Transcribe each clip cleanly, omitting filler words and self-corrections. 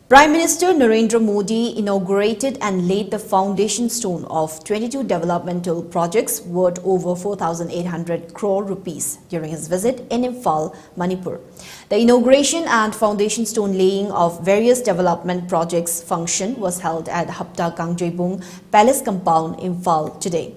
Prime Minister Narendra Modi inaugurated and laid the foundation stone of 22 developmental projects worth over 4,800 crore rupees during his visit in Imphal, Manipur. The inauguration and foundation stone laying of various development projects function was held at Hapta Kangjebung Palace Compound, Imphal today.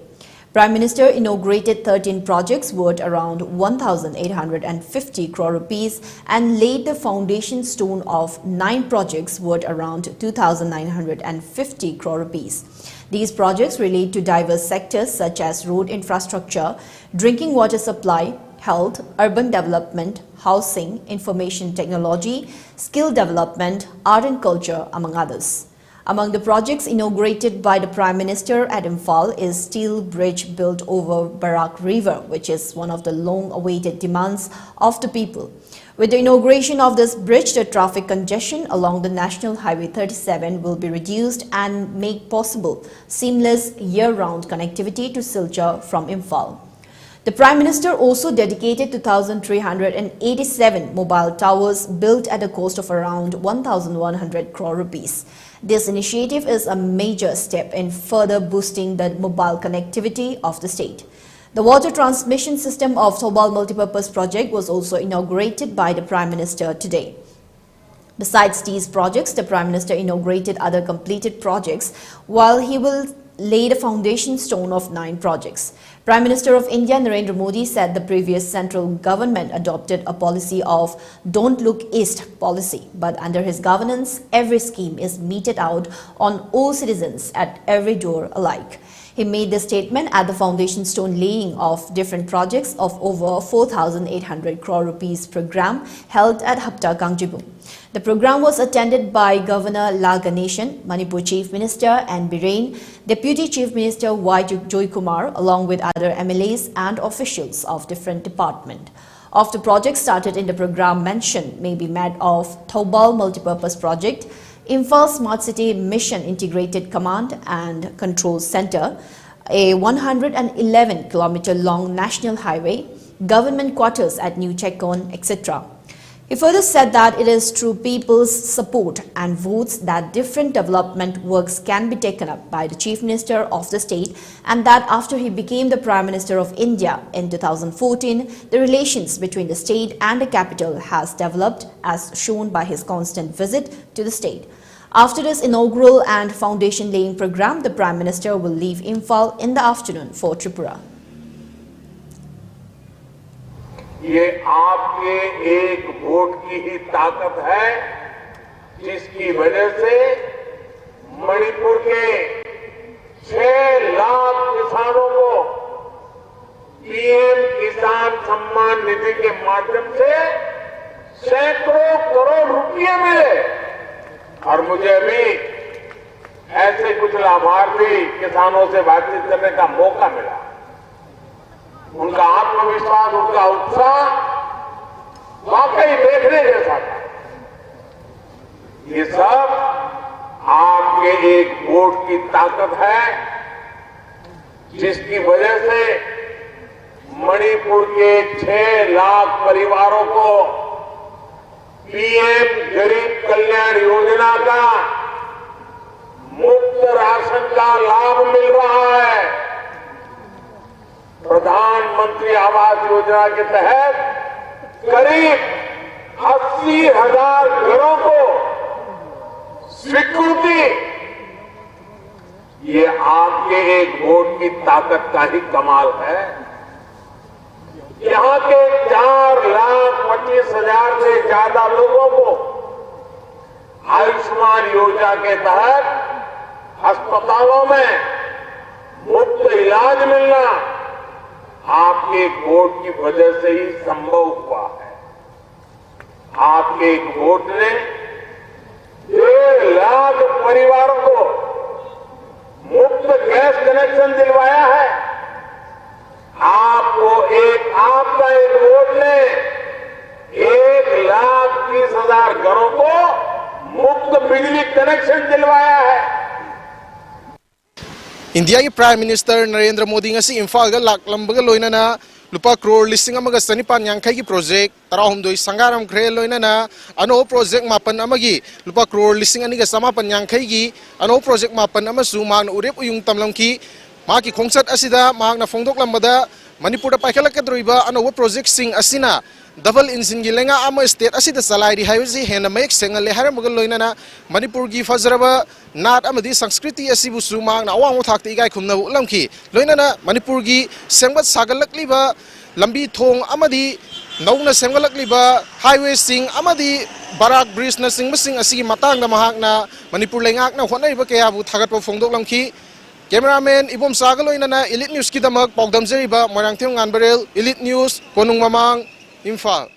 Prime Minister inaugurated 13 projects worth around 1,850 crore rupees and laid the foundation stone of 9 projects worth around 2,950 crore rupees. These projects relate to diverse sectors such as road infrastructure, drinking water supply, health, urban development, housing, information technology, skill development, art and culture, among others. Among the projects inaugurated by the Prime Minister at Imphal is steel bridge built over Barak River, which is one of the long-awaited demands of the people. With the inauguration of this bridge, the traffic congestion along the National Highway 37 will be reduced and make possible seamless year-round connectivity to Silchar from Imphal. The Prime Minister also dedicated 2,387 mobile towers built at a cost of around 1,100 crore rupees. This initiative is a major step in further boosting the mobile connectivity of the state. The water transmission system of Thobal Multipurpose Project was also inaugurated by the Prime Minister today. Besides these projects, the Prime Minister inaugurated other completed projects, while he will lay the foundation stone of 9 projects. Prime Minister of India Narendra Modi said the previous central government adopted a policy of "Don't Look East" policy, but under his governance, every scheme is meted out on all citizens at every door alike. He made this statement at the foundation stone laying of different projects of over 4,800 crore rupees program held at Hapta Kangjebung. The program was attended by Governor La Ganeshan, Manipur Chief Minister and Biren, Deputy Chief Minister Y. Joy Kumar, along with other MLAs and officials of different departments. Of the projects started in the program mentioned may be made of Thobal Multipurpose Project, Imphal Smart City Mission Integrated Command and Control Center, a 111-kilometer long national highway, government quarters at New Chekon, etc. He further said that it is through people's support and votes that different development works can be taken up by the Chief Minister of the state, and that after he became the Prime Minister of India in 2014, the relations between the state and the capital has developed as shown by his constant visit to the state. After this inaugural and foundation laying program, the Prime Minister will leave Imphal in the afternoon for Tripura. ये आपके एक vote की ही ताकत है, जिसकी वजह से मणिपुर के 6 लाख किसानों को पीएम किसान सम्मान निधि के माध्यम से सैकड़ों करोड़ रुपए मिले। और मुझे भी ऐसे कुछ लाभार्थी किसानों से बातचीत करने का मौका मिला। उनका आत्मविश्वास, उनका उत्साह वाकई देखने जैसा था। ये सब आपके एक वोट की ताकत है, जिसकी वजह से मणिपुर के 6 लाख परिवारों को पीएम गरीब कल्याण योजना का मुफ्त राशन का लाभ मिल रहा है। प्रधानमंत्री आवास योजना के तहत करीब 80,000 घरों को स्वीकृति, ये आपके एक वोट की ताकत का ही कमाल है। यहां के 4,25,000 से ज्यादा लोगों को आयुष्मान योजना के तहत अस्पतालों में मुफ्त इलाज मिलना आपके वोट की वजह से ही संभव हुआ है। आपके वोट ने 1.5 लाख परिवारों को मुफ्त गैस कनेक्शन दिलवाया है। आपका एक वोट ने 1,30,000 घरों को मुफ्त बिजली कनेक्शन दिलवाया है। इंडिया के prime minister Narendra Modi ngasi Imphal ga laklambaga loinana lupa crore listing amaga sanipan yangkai gi project tarahumdoi sangaram khre loinana ano project mapan amagi lupa crore listing aniga samapan yangkai gi ano project mapan amasu man urep uyung tamlamki maki khongsat asida mahakna phongdok lambada Manipur da paikhalakadroiba ano project sing asina double engine gi lenga ama state asida salairi highway hena mek sengal le haram magal loinana Manipur gi fazraba nat amadi sanskriti asibu sumang na awang thakte igai khumna ulamki loinana Manipur gi sengbat sagalakliba lambi thong amadi nauna semgalakliba highway sing amadi barak bridge na sing asigi matang na mahakna Manipur lengak na honaiba kaya bu thagatpa phongdok lamki Cameraman Ibom Sagaloinana Elite News Kidamak Pogdam Zeriba Morangtiong Nganbarel Elite News Konung Mamang Imphal